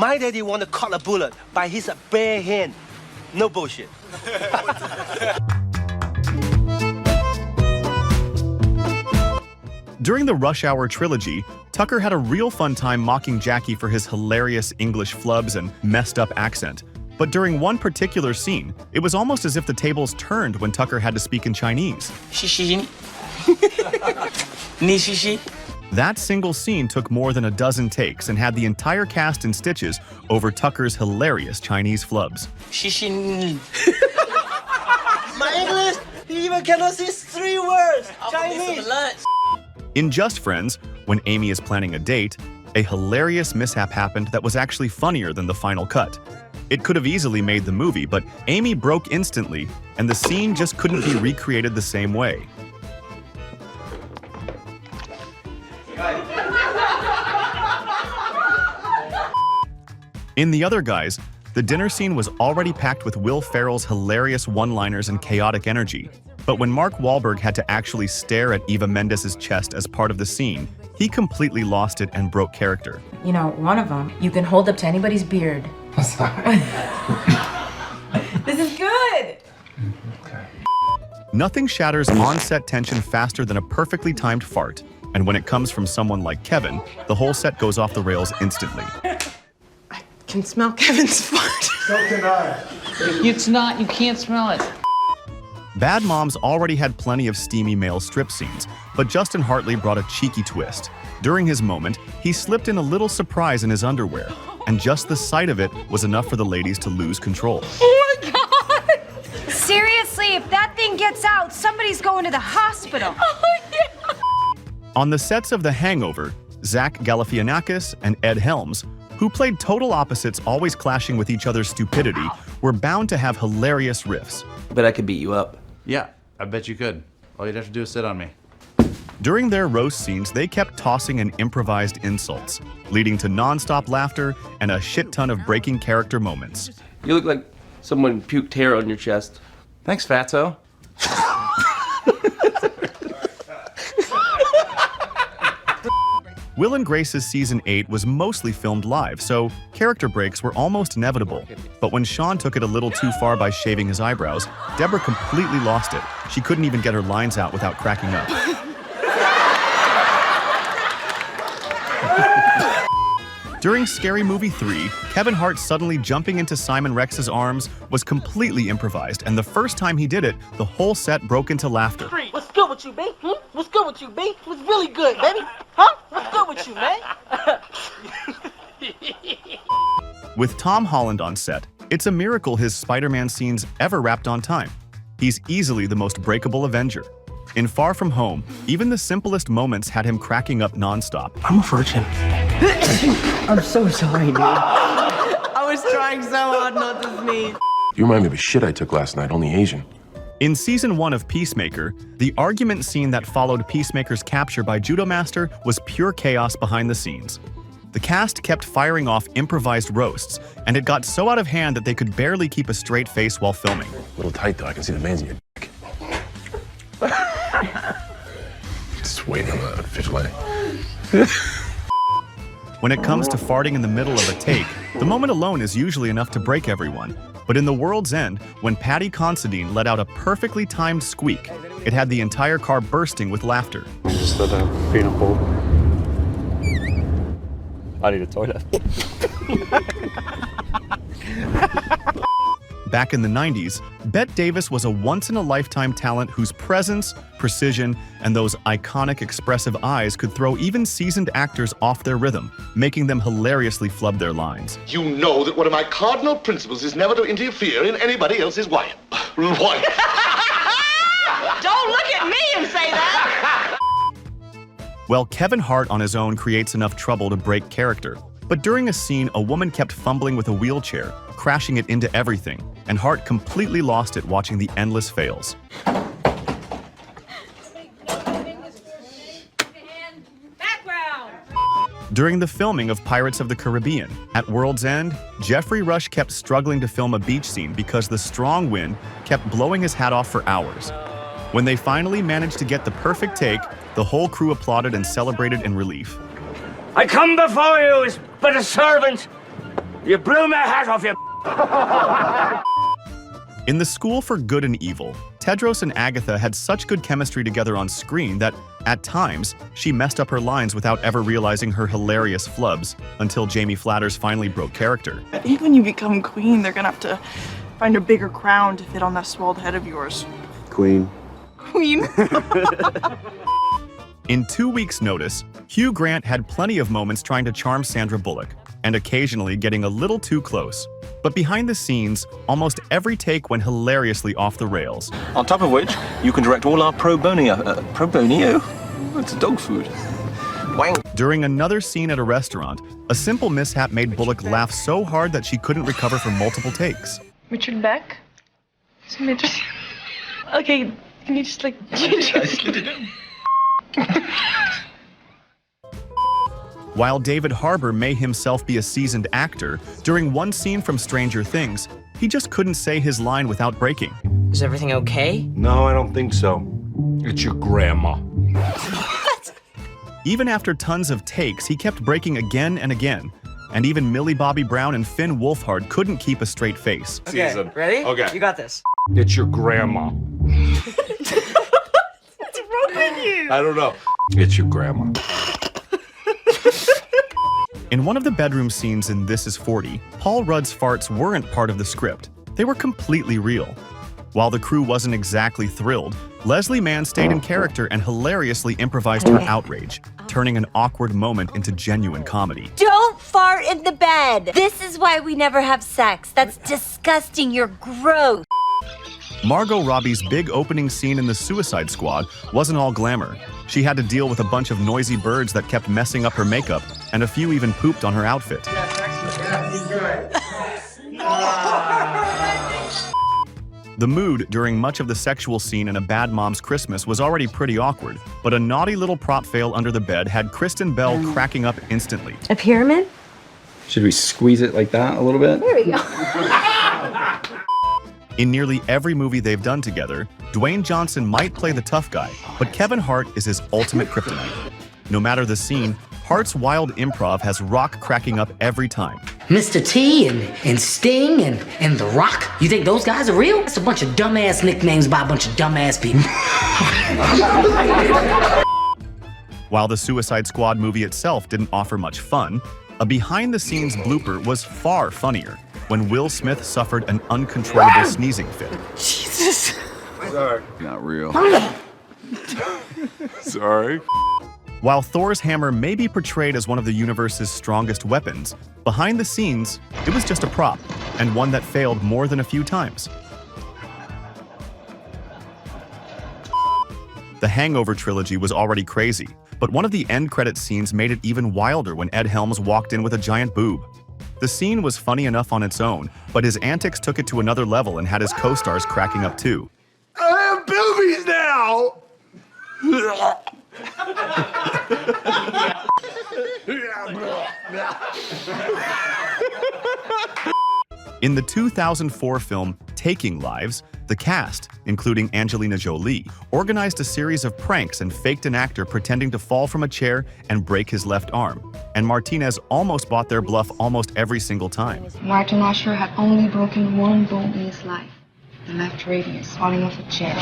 My daddy want to cut a bullet by his bare hand. No bullshit. During the Rush Hour trilogy, Tucker had a real fun time mocking Jackie for his hilarious English flubs and messed up accent. But during one particular scene, it was almost as if the tables turned when Tucker had to speak in Chinese. That single scene took more than a dozen takes and had the entire cast in stitches over Tucker's hilarious Chinese flubs. My English, he even cannot see 3 words. Chinese. In Just Friends, when Amy is planning a date, a hilarious mishap happened that was actually funnier than the final cut. It could have easily made the movie, but Amy broke instantly, and the scene just couldn't be recreated the same way. In The Other Guys, the dinner scene was already packed with Will Ferrell's hilarious one-liners and chaotic energy. But when Mark Wahlberg had to actually stare at Eva Mendes' chest as part of the scene, he completely lost it and broke character. You know, one of them, you can hold up to anybody's beard. Sorry. This is good! Okay. Nothing shatters on-set tension faster than a perfectly timed fart. And when it comes from someone like Kevin, the whole set goes off the rails instantly. I can smell Kevin's fart. So can I. It's not, you can't smell it. Bad Moms already had plenty of steamy male strip scenes, but Justin Hartley brought a cheeky twist. During his moment, he slipped in a little surprise in his underwear, and just the sight of it was enough for the ladies to lose control. Oh my God! Seriously, if that thing gets out, somebody's going to the hospital. Oh yeah! On the sets of The Hangover, Zach Galifianakis and Ed Helms, who played total opposites always clashing with each other's stupidity, were bound to have hilarious riffs. Bet I could beat you up. Yeah, I bet you could. All you'd have to do is sit on me. During their roast scenes, they kept tossing and improvised insults, leading to non-stop laughter and a shit ton of breaking character moments. You look like someone puked hair on your chest. Thanks, Fatso. Will and Grace's Season 8 was mostly filmed live, so character breaks were almost inevitable. But when Sean took it a little too far by shaving his eyebrows, Deborah completely lost it. She couldn't even get her lines out without cracking up. During Scary Movie 3, Kevin Hart suddenly jumping into Simon Rex's arms was completely improvised, and the first time he did it, the whole set broke into laughter. What's good with you, B? What's good with you, B? What's really good, baby? Huh? What's good with you, man? With Tom Holland on set, it's a miracle his Spider-Man scenes ever wrapped on time. He's easily the most breakable Avenger. In Far From Home, even the simplest moments had him cracking up nonstop. I'm a virgin. I'm so sorry, dude. I was trying so hard not to sneeze. You remind me of a shit I took last night, only Asian. In Season 1 of Peacemaker, the argument scene that followed Peacemaker's capture by Judo Master was pure chaos behind the scenes. The cast kept firing off improvised roasts, and it got so out of hand that they could barely keep a straight face while filming. A little tight though, I can see the veins in your dick. Just waiting on the fish leg. When it comes to farting in the middle of a take, the moment alone is usually enough to break everyone. But in The World's End, when Patty Considine let out a perfectly timed squeak, it had the entire car bursting with laughter. Just let that being a hole. I need a toilet. Back in the 90s, Bette Davis was a once-in-a-lifetime talent whose presence, precision, and those iconic expressive eyes could throw even seasoned actors off their rhythm, making them hilariously flub their lines. You know that one of my cardinal principles is never to interfere in anybody else's wife. Don't look at me and say that! Well, Kevin Hart on his own creates enough trouble to break character. But during a scene, a woman kept fumbling with a wheelchair, crashing it into everything, and Hart completely lost it watching the endless fails. During the filming of Pirates of the Caribbean, at World's End, Jeffrey Rush kept struggling to film a beach scene because the strong wind kept blowing his hat off for hours. When they finally managed to get the perfect take, the whole crew applauded and celebrated in relief. I come before you as but a servant, You blew my hat off, you. In The School for Good and Evil, Tedros and Agatha had such good chemistry together on screen that, at times, she messed up her lines without ever realizing her hilarious flubs until Jamie Flatters finally broke character. I think when you become queen, they're gonna have to find a bigger crown to fit on that swelled head of yours. Queen. Queen? In 2 weeks' notice, Hugh Grant had plenty of moments trying to charm Sandra Bullock, and occasionally getting a little too close. But behind the scenes, almost every take went hilariously off the rails. On top of which, you can direct all our pro bonio. It's dog food. Wang. During another scene at a restaurant, a simple mishap made Bullock laugh so hard that she couldn't recover from multiple takes. Richard Beck? Okay, can you just While David Harbour may himself be a seasoned actor, during one scene from Stranger Things, he just couldn't say his line without breaking. Is everything okay? No, I don't think so. It's your grandma. What? Even after tons of takes, he kept breaking again and again. And even Millie Bobby Brown and Finn Wolfhard couldn't keep a straight face. Okay, ready? Okay. You got this. It's your grandma. What's wrong with you? I don't know. It's your grandma. In one of the bedroom scenes in This Is 40, Paul Rudd's farts weren't part of the script. They were completely real. While the crew wasn't exactly thrilled, Leslie Mann stayed in character and hilariously improvised her outrage, turning an awkward moment into genuine comedy. Don't fart in the bed. This is why we never have sex. That's disgusting. You're gross. Margot Robbie's big opening scene in The Suicide Squad wasn't all glamour. She had to deal with a bunch of noisy birds that kept messing up her makeup, and a few even pooped on her outfit. The mood during much of the sexual scene in A Bad Mom's Christmas was already pretty awkward, but a naughty little prop fail under the bed had Kristen Bell cracking up instantly. A pyramid? Should we squeeze it like that a little bit? There we go. In nearly every movie they've done together, Dwayne Johnson might play the tough guy, but Kevin Hart is his ultimate kryptonite. No matter the scene, Hart's wild improv has Rock cracking up every time. Mr. T and Sting and The Rock? You think those guys are real? That's a bunch of dumbass nicknames by a bunch of dumbass people. While the Suicide Squad movie itself didn't offer much fun, a behind-the-scenes blooper was far funnier when Will Smith suffered an uncontrollable sneezing fit. Jesus. Sorry. Not real. Sorry. While Thor's hammer may be portrayed as one of the universe's strongest weapons, behind the scenes, it was just a prop, and one that failed more than a few times. The Hangover trilogy was already crazy, but one of the end credits scenes made it even wilder when Ed Helms walked in with a giant boob. The scene was funny enough on its own, but his antics took it to another level and had his co-stars cracking up too. I have boobies now! In the 2004 film Taking Lives, the cast, including Angelina Jolie, organized a series of pranks and faked an actor pretending to fall from a chair and break his left arm. And Martinez almost bought their bluff almost every single time. Martin Usher had only broken one bone in his life. The left radius, falling off a chair.